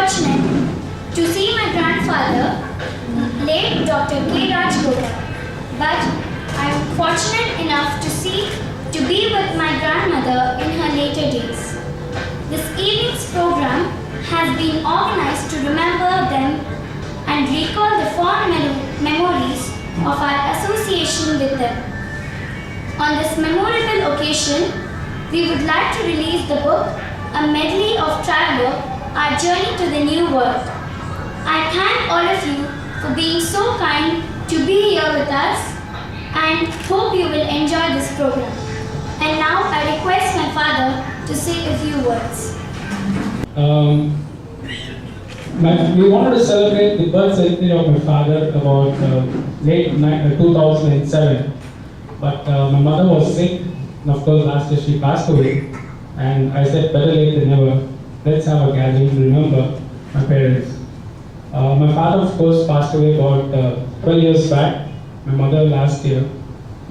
fortunate to see my grandfather, late Dr. K. Rajgopal, but I am fortunate enough to be with my grandmother in her later days. This evening's program has been organized to remember them and recall the fond memories of our association with them. On this memorable occasion, we would like to release the book, A Medley of Travelogue, Our Journey to the New World. I thank all of you for being so kind to be here with us and hope you will enjoy this program. And now I request my father to say a few words. We wanted to celebrate the birth centenary of my father about late 2007, but my mother was sick, and of course last year she passed away, and I said better late than never, let's have a gathering to remember my parents. My father of course passed away about 12 years back, my mother last year,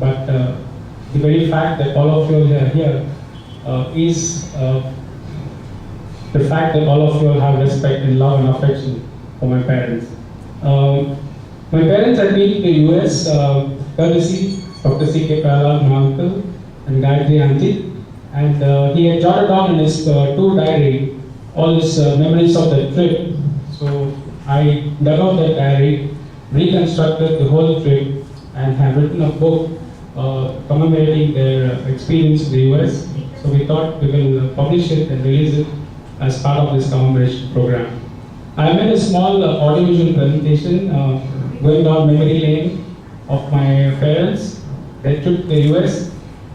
but the very fact that all of you are here is the fact that all of you have respect and love and affection for my parents. My parents had been to the US, courtesy Dr. C.K. Travelogue, my uncle, and Gayatri auntie, and he had jotted down in his tour diary all his memories of the trip. So I dug out that diary, reconstructed the whole trip, and have written a book commemorating their experience in the US. So we thought we will publish it and release it as part of this commemoration program. I made a small audiovisual presentation going down memory lane of my parents, their trip to the US,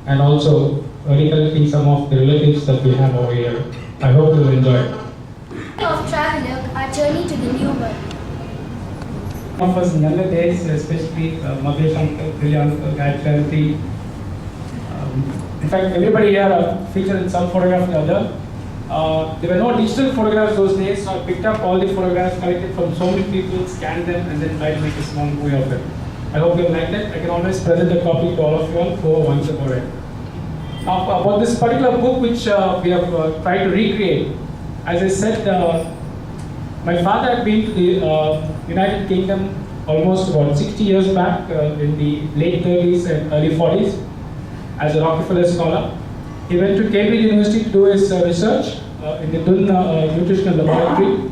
and also recollecting some of the relatives that we have over here. I hope you will enjoy it. Of Travelogue, Our Journey to the New World. Some of us in younger days, especially Mahesh uncle, Billy uncle, Gayatri auntie. In fact, everybody here are featured in some photograph or the other. There were no digital photographs those days, so I picked up all the photographs collected from so many people, scanned them, and then tried to make a small movie of it. I hope you like that. I can always present a copy to all of you all who are once about it. Now, about this particular book which we have tried to recreate, as I said, my father had been to the United Kingdom almost about 60 years back in the late 30s and early 40s as a Rockefeller scholar. He went to Cambridge University to do his research in the Dunn Nutritional Laboratory,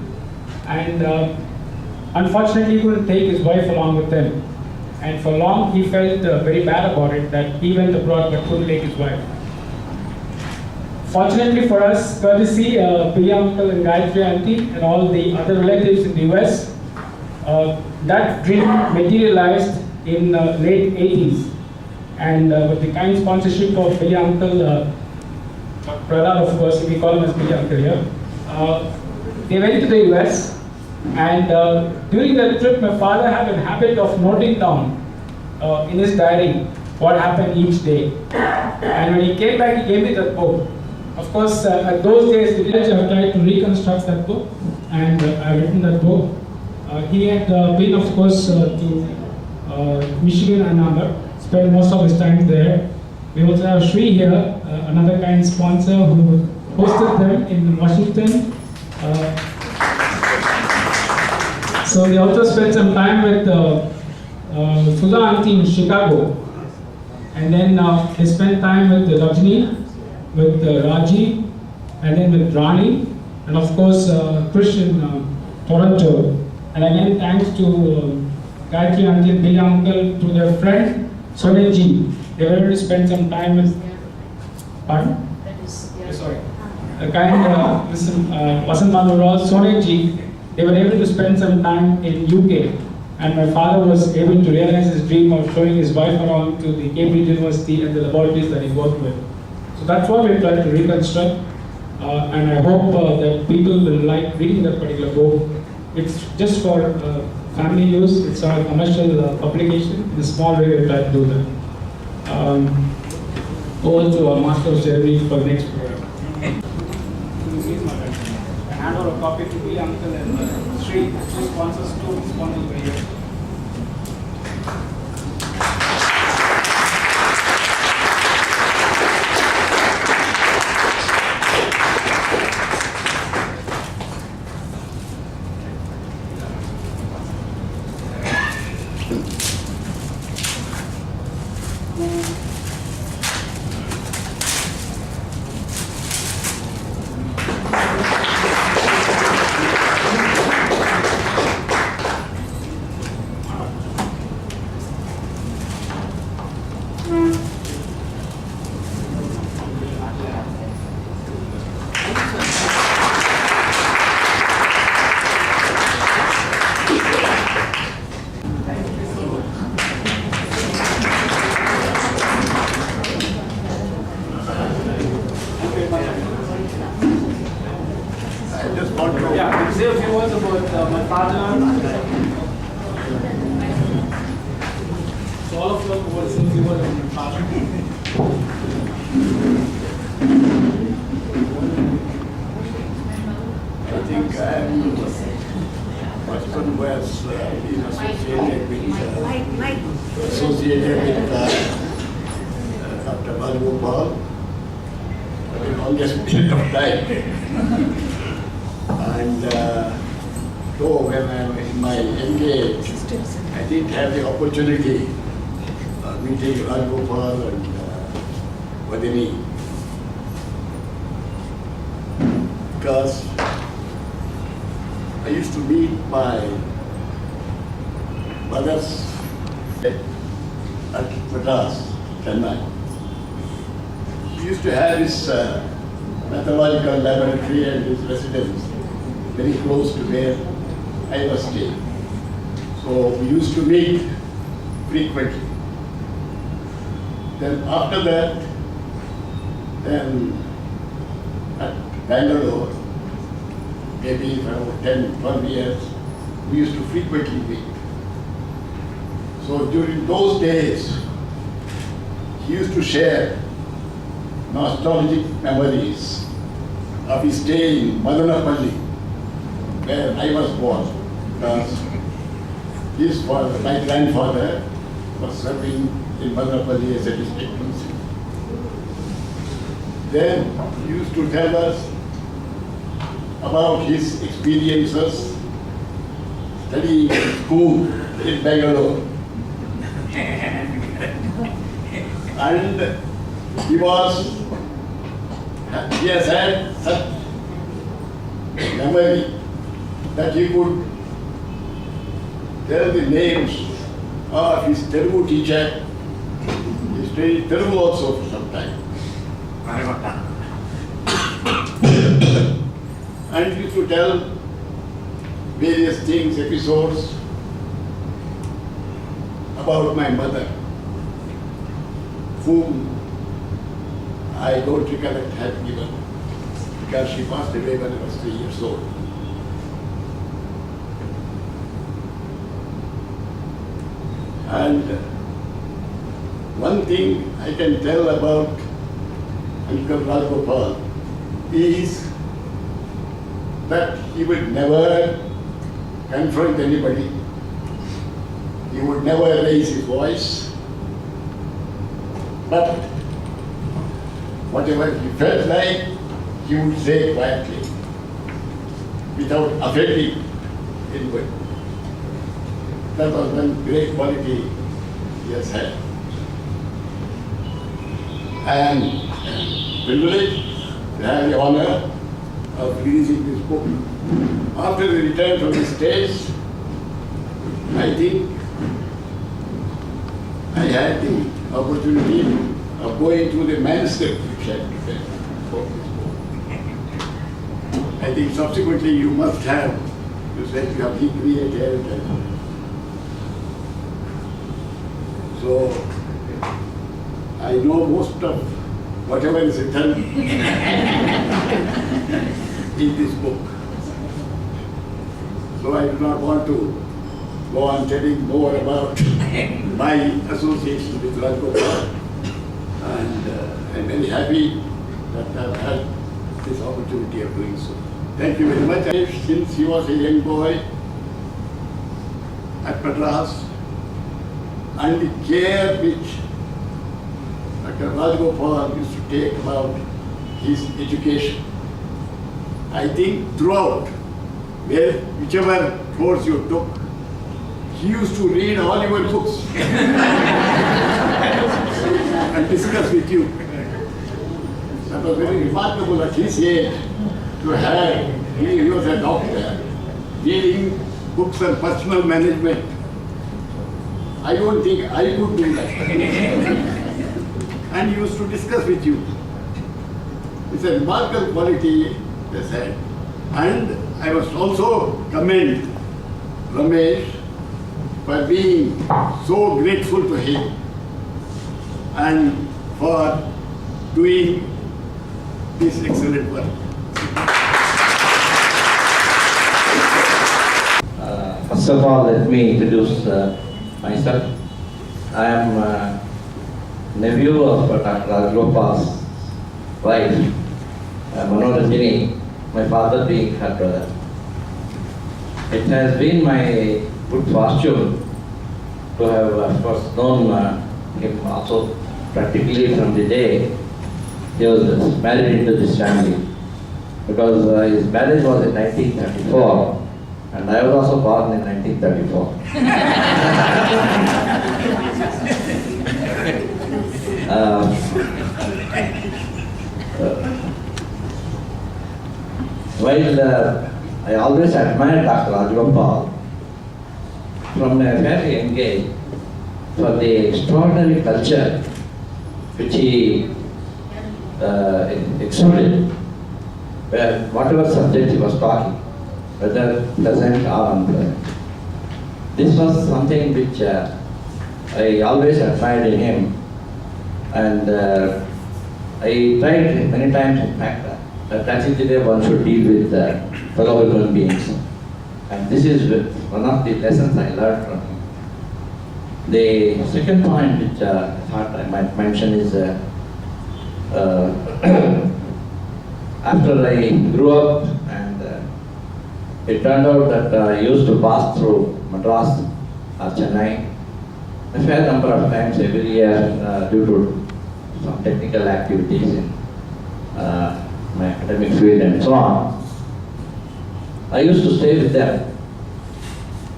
and unfortunately he couldn't take his wife along with him. And for long he felt very bad about it, that he went abroad but couldn't take his wife. Fortunately for us, courtesy Billy uncle and Gayatri auntie and all the other relatives in the US, that dream materialized in late 80s. And with the kind sponsorship of Billy uncle, Prahlad, of course, we call him as Billy uncle here, they went to the US, and during that trip my father had a habit of noting down in his diary what happened each day. And when he came back, he gave me that book. Of course, at those days, the village I tried to reconstruct that book, and I've written that book. He had been, of course, to Michigan and Ann Arbor, spent most of his time there. We also have Shri here, another kind sponsor who hosted them in Washington. So they also spent some time with Sudha auntie in Chicago, and then they spent time with Rajni, with Raji, and then with Rani, and of course Krish in Toronto. And again, thanks to Gayatri auntie and Billy uncle, to their friend Soneji. They were able to spend some time with, pardon? Sorry. The kind Vasant Madhural, Soneji, they were able to spend some time in UK. And my father was able to realize his dream of showing his wife around to the Cambridge University and the laboratories that he worked with. So that's what we tried to reconstruct, and I hope that people will like reading that particular book. It's just for family use, it's not a commercial publication. In a small way we try to do that. Over to our Master of Ceremony for the next program. I hand over a copy to the uncle and Sri, two sponsors over here. Yeah, say a few words about my father. So all of you want to say a few words about my father. I think my husband was been associated with Dr. Balgopal for the longest period of time. And though when I was in my young age, I didn't have the opportunity of meeting Balgopal and Vadini, because I used to meet my mother's at Madras, Chennai. He used to have his mathematical laboratory and his residence very close to where I was staying. So we used to meet frequently. Then after that, then at Bangalore, maybe for about 10, 12 years, we used to frequently meet. So during those days, he used to share nostalgic memories of his stay in Madanapalli, where I was born. Because his father, my grandfather, was serving in Madanapalli as a district principal. Then he used to tell us about his experiences studying in school in Bangalore. And he has had such memory that he could tell the names of his Telugu teacher. He studied Telugu also for some time. And he used to tell various things, episodes about my mother, whom I don't recollect had given, because she passed away when I was 3 years old. And one thing I can tell about Uncle Rajgopal is that he would never confront anybody. He would never raise his voice. But whatever he felt like, he would say quietly, without offending anybody. That was one great quality he has had. I am privileged to have the honor of releasing this book. After the return from the States, I think I had the opportunity of going through the manuscript which I prepared for this book. I think subsequently you must have, you said you have recreated and so I know most of whatever is written in this book. So I do not want to go on telling more about my association with Rajgopal. And I'm very happy that I've had this opportunity of doing so. Thank you very much. Since he was a young boy at Madras, and the care which Dr. Rajgopal used to take about his education, I think throughout, whichever course you took, he used to read all your books and discuss with you. That was very remarkable at his age to have, he was a doctor, reading books on personal management. I don't think I could do that. And he used to discuss with you. It's a remarkable quality, they said. And I must also commend Ramesh for being so grateful to him and for doing this excellent work. First of all, let me introduce myself. I am nephew of Dr. Rajgopal's wife, Manoranjini, my father being her brother. It has been my good fortune to have, of course, known him also practically from the day he was married into this family. Because his marriage was in 1934 and I was also born in 1934. While I always admired Dr. Rajgopal from a very young age for the extraordinary culture which he exuded, where whatever subject he was talking, whether pleasant or unpleasant. This was something which I always admired in him, and I tried many times, in fact, that is the way one should deal with fellow human beings. And this is one of the lessons I learned from him. The second point which I thought I might mention is after I grew up and it turned out that I used to pass through Madras or Chennai a fair number of times every year due to some technical activities in my academic field and so on. I used to stay with them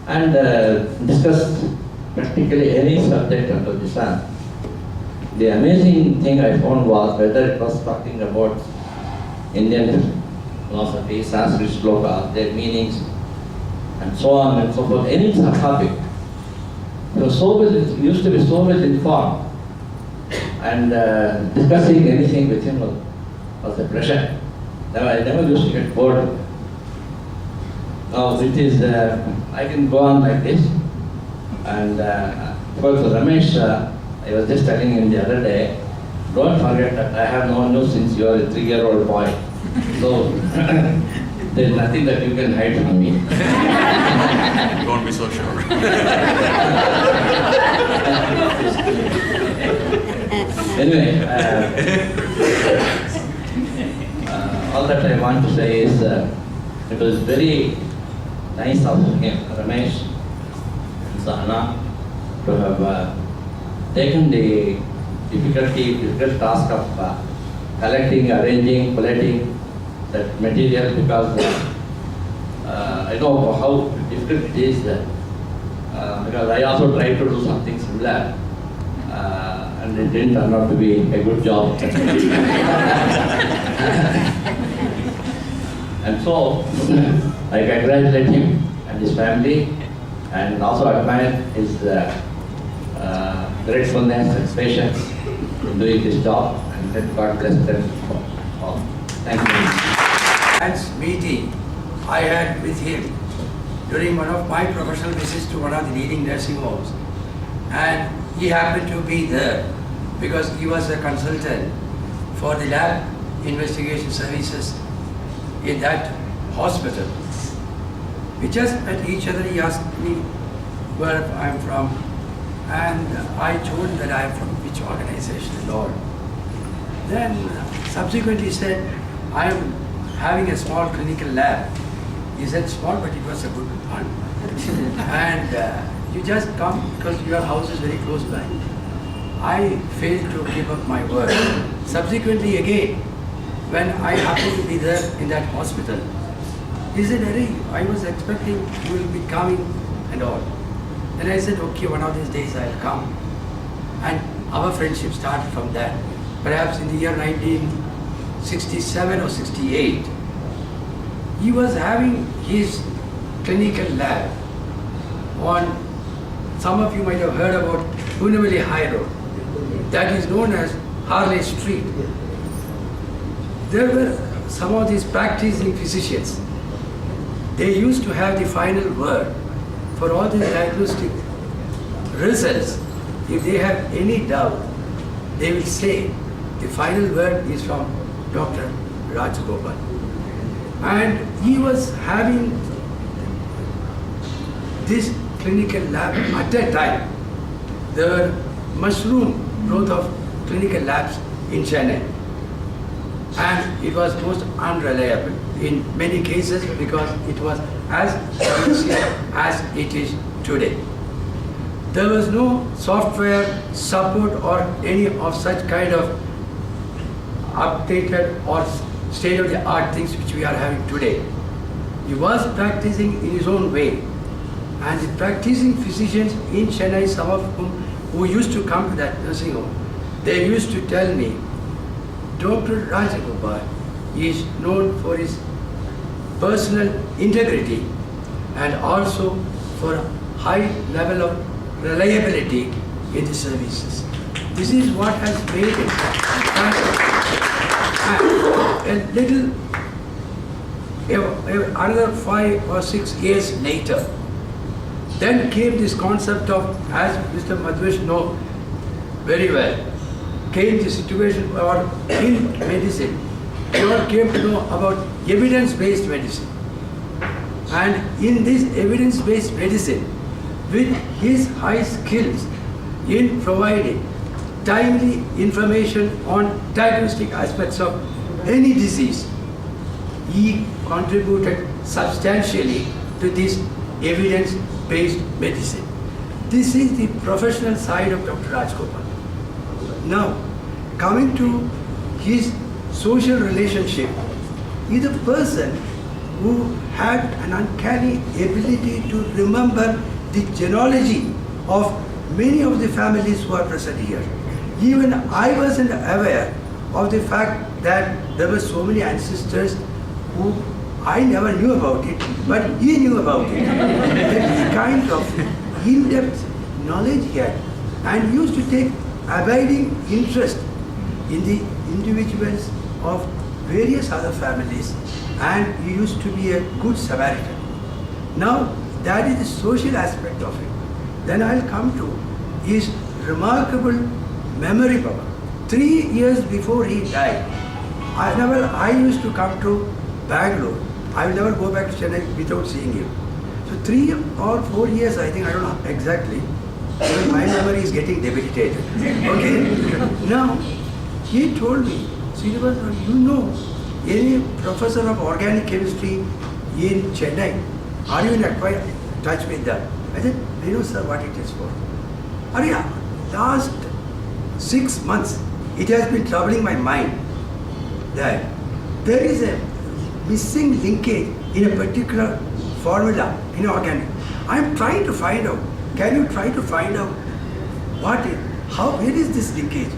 and discuss practically any subject under the sun. The amazing thing I found was whether it was talking about Indian philosophy, Sanskrit slokas, their meanings, and so on and so forth, any topic. He was so well, used to be so well informed, and discussing anything with him was a pleasure. I never used to get bored. Now it is, I can go on like this, and for Ramesh, I was just telling him the other day, don't forget that I have known you since you are a 3-year-old boy. So there is nothing that you can hide from me. Don't be so sure. Anyway, all that I want to say is it was very nice of him, Ramesh and Sahana, to have taken the difficult task of collecting, arranging, collating that material, because I know how difficult it is, because I also tried to do something similar and it didn't turn out to be a good job. And so I congratulate him and his family, and also admire his gratefulness and patience in doing this job, and let God bless them all. Thank you. Last meeting I had with him during one of my professional visits to one of the leading nursing homes, and he happened to be there because he was a consultant for the lab investigation services in that hospital. We just met each other. He asked me where I'm from, and I told him that I'm from which organization and all. Then subsequently said, I'm having a small clinical lab. He said small, but it was a good one. And you just come because your house is very close by. I failed to keep up my word. Subsequently again, when I happened to be there in that hospital, he said, Harry, I was expecting you will be coming and all. Then I said, okay, one of these days I'll come. And our friendship started from that. Perhaps in the year 1967 or 68, he was having his clinical lab on, some of you might have heard about Unavali High Road. That is known as Harley Street. There were some of these practicing physicians. They used to have the final word for all these diagnostic results. If they have any doubt, they will say the final word is from Dr. Rajgopal. And he was having this clinical lab at that time. There were mushroom growth of clinical labs in Chennai. And it was most unreliable in many cases because it was as commercial as it is today. There was no software support or any of such kind of updated or state-of-the-art things which we are having today. He was practicing in his own way. And the practicing physicians in Chennai, some of whom who used to come to that nursing home, they used to tell me, Dr. Rajagopal is known for his personal integrity and also for a high level of reliability in the services. This is what has made it. And another 5 or 6 years later, then came this concept of, as Mr. Madhvesh knows very well, came the situation or in medicine, we all came to know about evidence-based medicine. And in this evidence-based medicine, with his high skills in providing timely information on diagnostic aspects of any disease, he contributed substantially to this evidence-based medicine. This is the professional side of Dr. Rajagopal. Now, coming to his social relationship, he is a person who had an uncanny ability to remember the genealogy of many of the families who are present here. Even I wasn't aware of the fact that there were so many ancestors who I never knew about it, but he knew about it. That the kind of in-depth knowledge he had, and he used to take abiding interest in the individuals of various other families, and he used to be a good Samaritan. Now, that is the social aspect of it. Then I'll come to his remarkable memory power. 3 years before he died, I used to come to Bangalore. I will never go back to Chennai without seeing him. So 3 or 4 years, I think, I don't know exactly, because my memory is getting debilitated. Okay? Now, he told me, Srinivas, you know any professor of organic chemistry in Chennai? Are you in acquired touch with that? I said, I know, sir, what it is for. Last 6 months, it has been troubling my mind that there is a missing linkage in a particular formula in organic. I am trying to find out. Can you try to find out where is this linkage?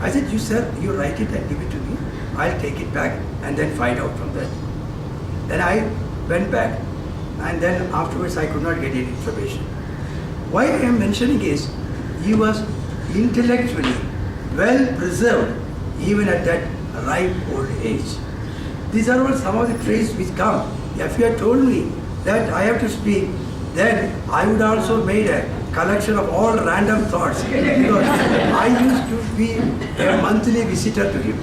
I said, you sir, you write it and give it to me. I'll take it back and then find out from that. Then I went back, and then afterwards I could not get any information. Why I am mentioning is, he was intellectually well preserved even at that ripe old age. These are all some of the traits which come. If you had told me that I have to speak, then I would also made a collection of all random thoughts, because I used to be a monthly visitor to him.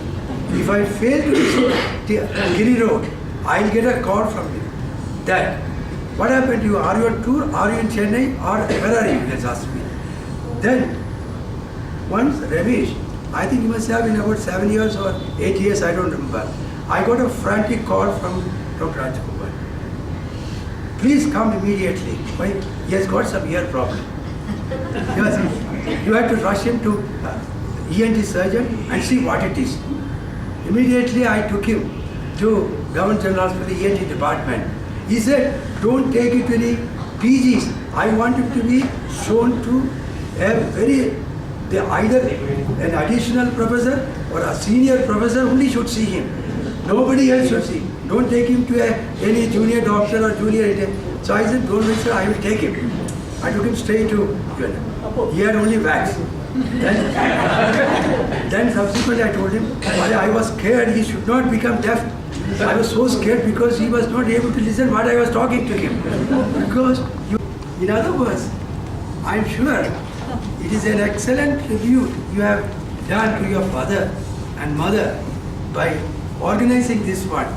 If I fail to visit Giri Road, I'll get a call from him that, what happened to you? Are you on tour? Are you in Chennai? Or where are you? He has asked me. Then, once Ramesh, I think he must have been about 7 years or 8 years, I don't remember. I got a frantic call from Dr. Rajagopal. Please come immediately. Why? He has got some ear problem. You have to rush him to ENT surgeon and see what it is. Immediately I took him to Government General Hospital ENT department. He said, don't take it to the PGs. I want him to be shown to either an additional professor or a senior professor only should see him. Nobody else should see. Don't take him to any junior doctor or junior. So I said, don't worry, sir, I will take him. I took him straight to he had only wax. Then subsequently I told him, I was scared he should not become deaf. I was so scared because he was not able to listen what I was talking to him. Because, in other words, I'm sure it is an excellent tribute you have done to your father and mother by organizing this one.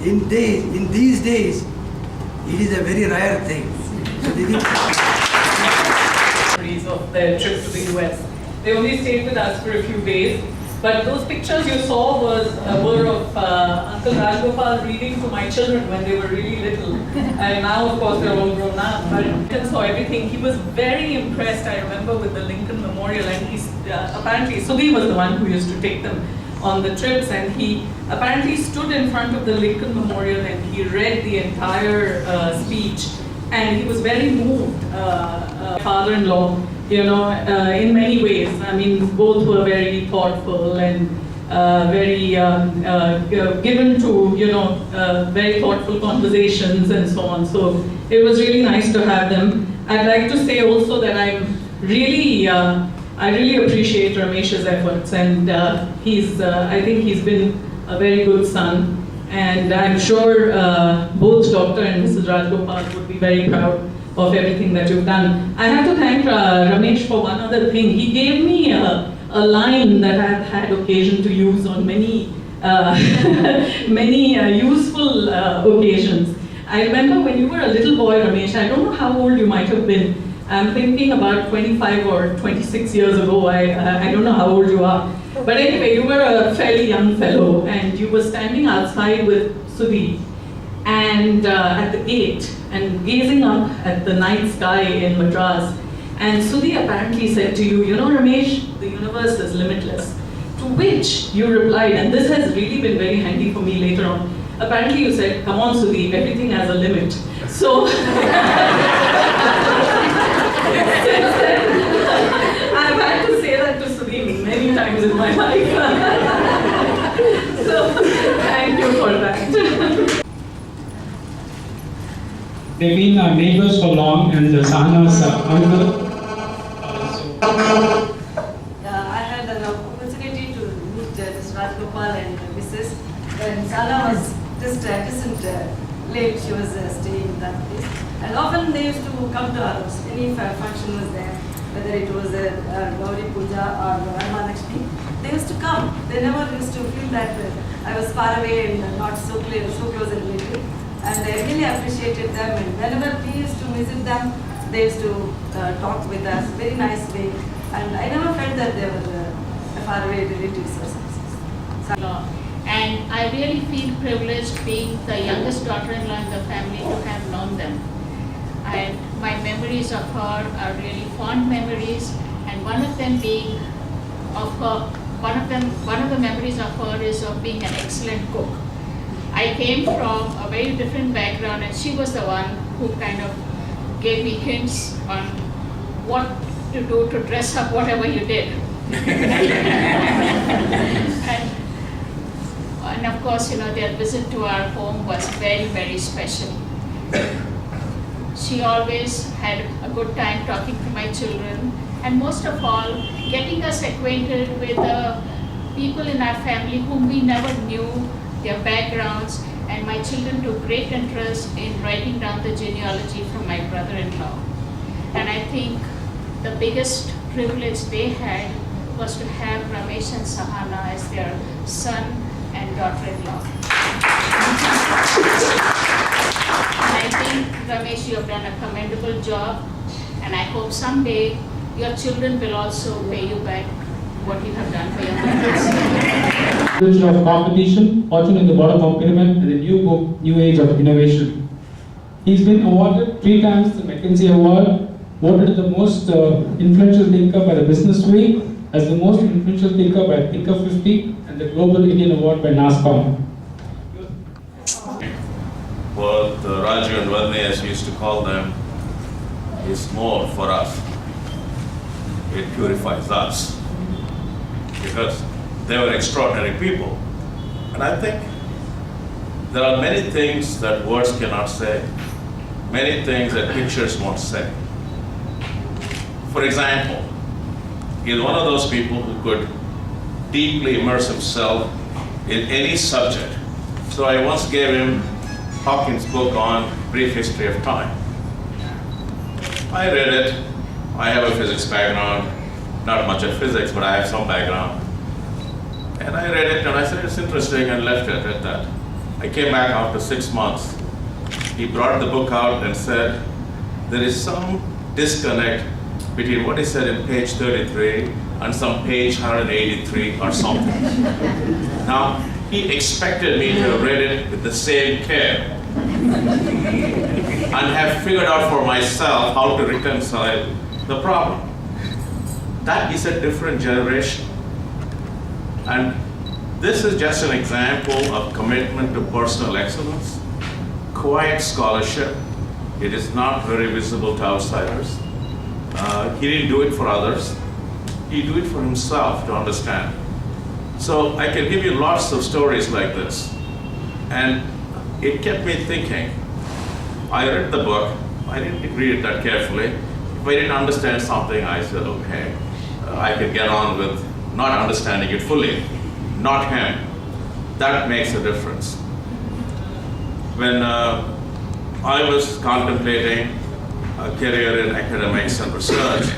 In these days, it is a very rare thing. Memories of their trip to the US. They only stayed with us for a few days, but those pictures you saw were of Uncle Rajgopal reading to my children when they were really little, and now of course they're all grown up. But he saw everything. He was very impressed, I remember, with the Lincoln Memorial, and he's apparently Sudhi was the one who used to take them on the trips, and he apparently stood in front of the Lincoln Memorial and he read the entire speech, and he was very moved. Father-in-law, in many ways. I mean, both were very thoughtful and very given to very thoughtful conversations and so on. So it was really nice to have them. I'd like to say also that I really appreciate Ramesh's efforts, and I think he's been a very good son, and I'm sure both Dr. and Mrs. Rajgopal would be very proud of everything that you've done. I have to thank Ramesh for one other thing. He gave me a line that I've had occasion to use on many useful occasions. I remember when you were a little boy, Ramesh, I don't know how old you might have been. I'm thinking about 25 or 26 years ago. I don't know how old you are. But anyway, you were a fairly young fellow, and you were standing outside with Sudhi and at the gate and gazing up at the night sky in Madras. And Sudhi apparently said to you, Ramesh, the universe is limitless. To which you replied, and this has really been very handy for me later on. Apparently you said, come on Sudhi, everything has a limit. So, since then, I've had to say that to Sudhi many times in my life. So, thank you for that. They've been neighbors for long, and Sahana's uncle. I had an opportunity to meet Mr. Rajgopal and Mrs. When Sana was just late, she was staying in that place. And often they used to come to our house. Any function was there, whether it was a Gauri Puja or Rama Lakshmi, they used to come. They never used to feel that I was far away and not so close and related. And I really appreciated them, and whenever we used to visit them, they used to talk with us very nice way, and I never felt that they were faraway relatives or something. And I really feel privileged being the youngest daughter-in-law in the family to have known them. And my memories of her are really fond memories, and one of the memories of her is of being an excellent cook. I came from a very different background, and she was the one who kind of gave me hints on what to do to dress up whatever you did. and of course, their visit to our home was very, very special. She always had a good time talking to my children, and most of all, getting us acquainted with the people in our family whom we never knew, their backgrounds, and my children took great interest in writing down the genealogy from my brother-in-law. And I think the biggest privilege they had was to have Ramesh and Sahana as their son and daughter-in-law. And I think, Ramesh, you have done a commendable job, and I hope someday your children will also pay you back what you have done for your parents. Of competition, fortune in the bottom of pyramid, and the new book, New Age of Innovation. He's been awarded 3 times the McKinsey Award, voted the most influential thinker by the Business Week, as the most influential thinker by Thinker 50, and the Global Indian Award by NASCOM. What Raju and Vadni, as we used to call them, is more for us. It purifies us. Because they were extraordinary people. And I think there are many things that words cannot say, many things that pictures won't say. For example, he is one of those people who could deeply immerse himself in any subject. So I once gave him Hawkins' book on Brief History of Time. I read it. I have a physics background, not much of physics, but I have some background. And I read it and I said, it's interesting, and left it at that. I came back after 6 months. He brought the book out and said, there is some disconnect between what is said in page 33 and some page 183 or something. Now, he expected me to have read it with the same care and have figured out for myself how to reconcile the problem. That is a different generation. And this is just an example of commitment to personal excellence, quiet scholarship. It is not very visible to outsiders. He didn't do it for others. He did it for himself to understand. So I can give you lots of stories like this. And it kept me thinking. I read the book. I didn't read it that carefully. If I didn't understand something, I said, okay, I could get on with not understanding it fully. Not him. That makes a difference. When I was contemplating a career in academics and research,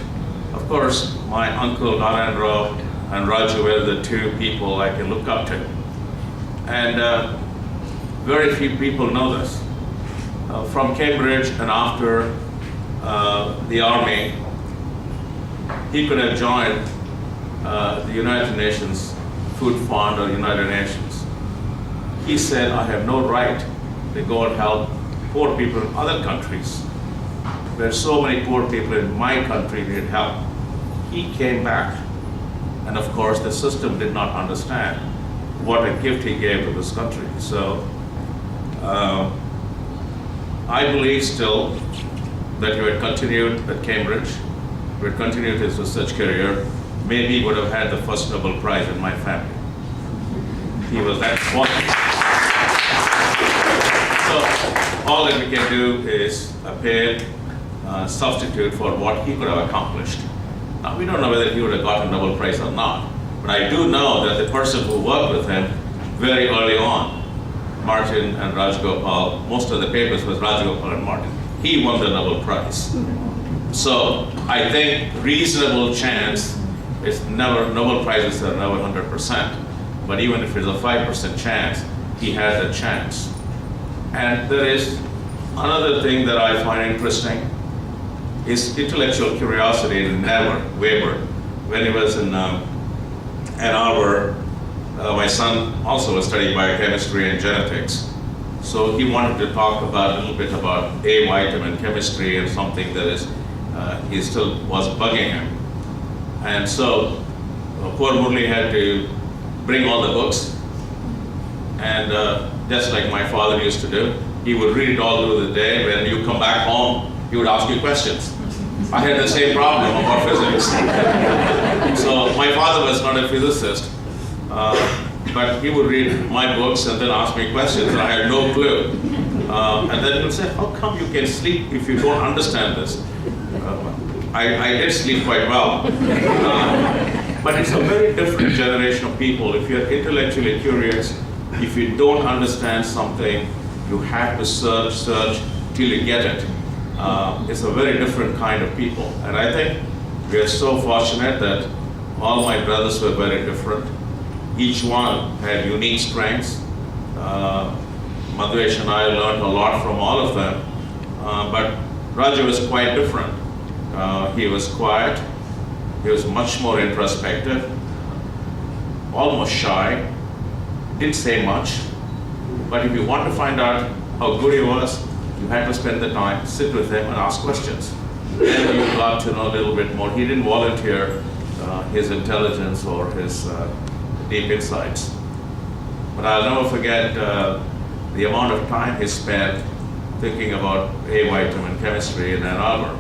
of course, my uncle Narendra and Raju were the two people I can look up to. And very few people know this. From Cambridge and after the army, he could have joined the United Nations Food Fund or United Nations. He said, I have no right to go and help poor people in other countries. There are so many poor people in my country need help. He came back, and of course the system did not understand what a gift he gave to this country. So I believe still that he had continued at Cambridge, he had continued his research career, maybe he would have had the first Nobel Prize in my family. He was that quality. So all that we can do is a paid substitute for what he could have accomplished. Now, we don't know whether he would have gotten a Nobel Prize or not, but I do know that the person who worked with him very early on, Martin and Rajgopal, most of the papers was Rajgopal and Martin. He won the Nobel Prize. So I think reasonable chance is never, Nobel Prizes are never 100%, but even if it's a 5% chance, he has a chance. And there is another thing that I find interesting. His intellectual curiosity never wavered. When he was in Ann Arbor, my son also was studying biochemistry and genetics. So he wanted to talk about a little bit about A vitamin chemistry and something that is, he still was bugging him. And so poor Murli had to bring all the books. And just like my father used to do, he would read it all through the day. When you come back home, he would ask you questions. I had the same problem about physics. So my father was not a physicist, but he would read my books and then ask me questions, and I had no clue. And then he would say, how come you can sleep if you don't understand this? I did sleep quite well. But it's a very different generation of people. If you're intellectually curious, if you don't understand something, you have to search till you get it. It's a very different kind of people. And I think we are so fortunate that all my brothers were very different. Each one had unique strengths. Madhvesh and I learned a lot from all of them. But Raju was quite different. He was quiet. He was much more introspective, almost shy, didn't say much. But if you want to find out how good he was, you had to spend the time, sit with him and ask questions. Then you got to know a little bit more. He didn't volunteer his intelligence or his deep insights. But I'll never forget the amount of time he spent thinking about A vitamin chemistry in Ann Arbor.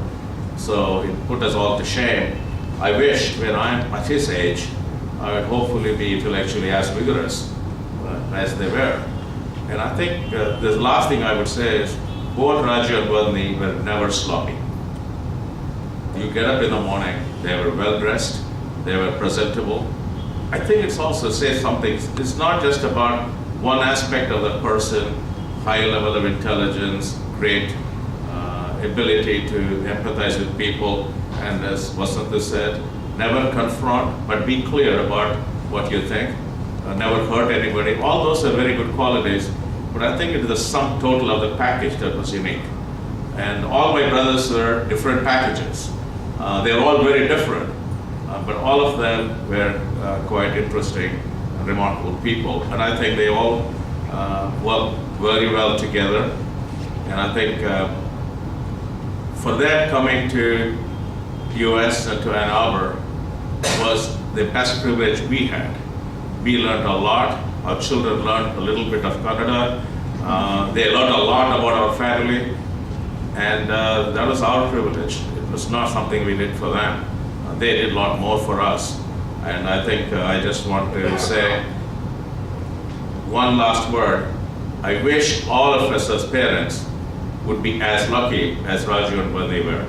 So it put us all to shame. I wish when I'm at his age, I would hopefully be intellectually as vigorous as they were. And I think the last thing I would say is, both Raju and Vadni were never sloppy. You get up in the morning, they were well dressed, they were presentable. I think it's also says something, it's not just about one aspect of the person, high level of intelligence, great ability to empathize with people, and as Vasanta said, never confront, but be clear about what you think, never hurt anybody. All those are very good qualities, but I think it is the sum total of the package that was unique. And all my brothers were different packages. They were all very different, but all of them were quite interesting, remarkable people. And I think they all worked very well together. And I think for them coming to US and to Ann Arbor was the best privilege we had. We learned a lot. Our children learned a little bit of Kannada. They learned a lot about our family. And that was our privilege. It was not something we did for them. They did a lot more for us. And I think I just want to say one last word. I wish all of us as parents would be as lucky as Raju and Vande were.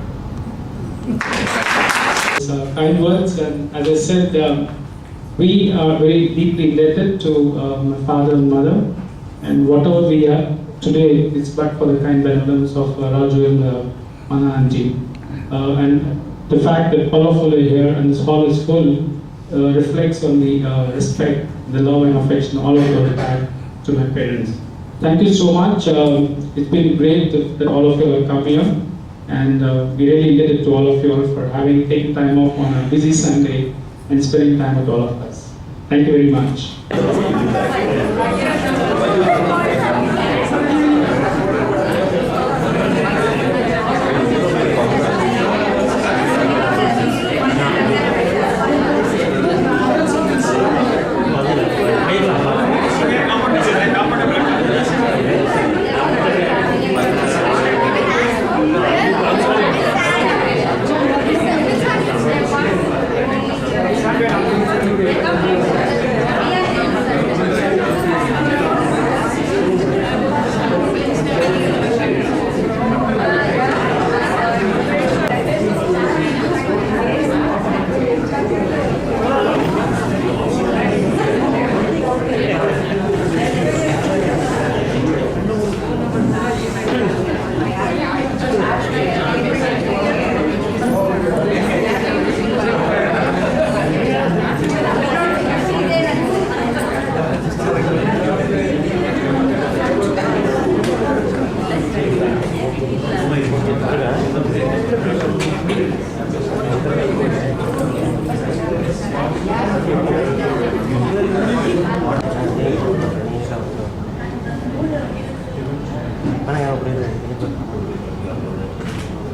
Kind words, and as I said, we are very deeply indebted to my father and mother, and whatever we are today is but for the kind benevolence of Raju and Mana auntie. And the fact that all of you are here and this hall is full reflects on the respect, the love and affection all of you have had to my parents. Thank you so much. It's been great that all of you have come here, and we really indebted to all of you all for having taken time off on a busy Sunday and spending time with all of us. Thank you very much.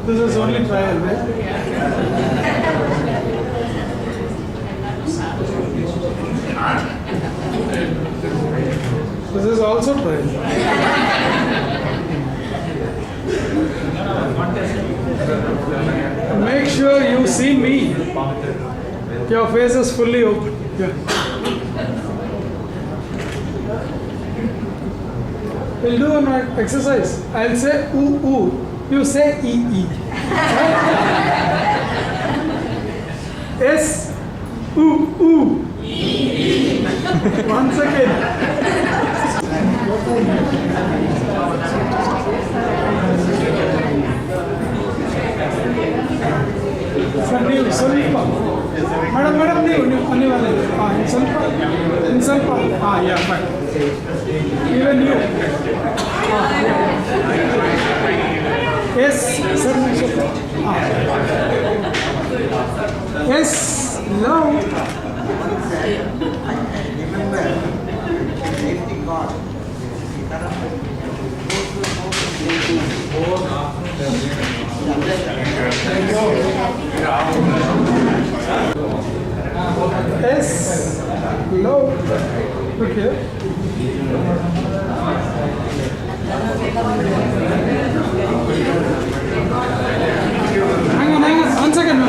This is only trial, right? This is also trial. Make sure you see me. Your face is fully open. Yeah. We'll do an exercise. I'll say ooh ooh. You say ee. S ooh ooh. Once again. New, ಸ್ವಲ್ಪ. Madam, new. ಸ್ವಲ್ಪ. Yeah, fine. Even you. Yes, sir. Yes, now. Remember, safety card. Yes, low. Okay. Hang on. One second.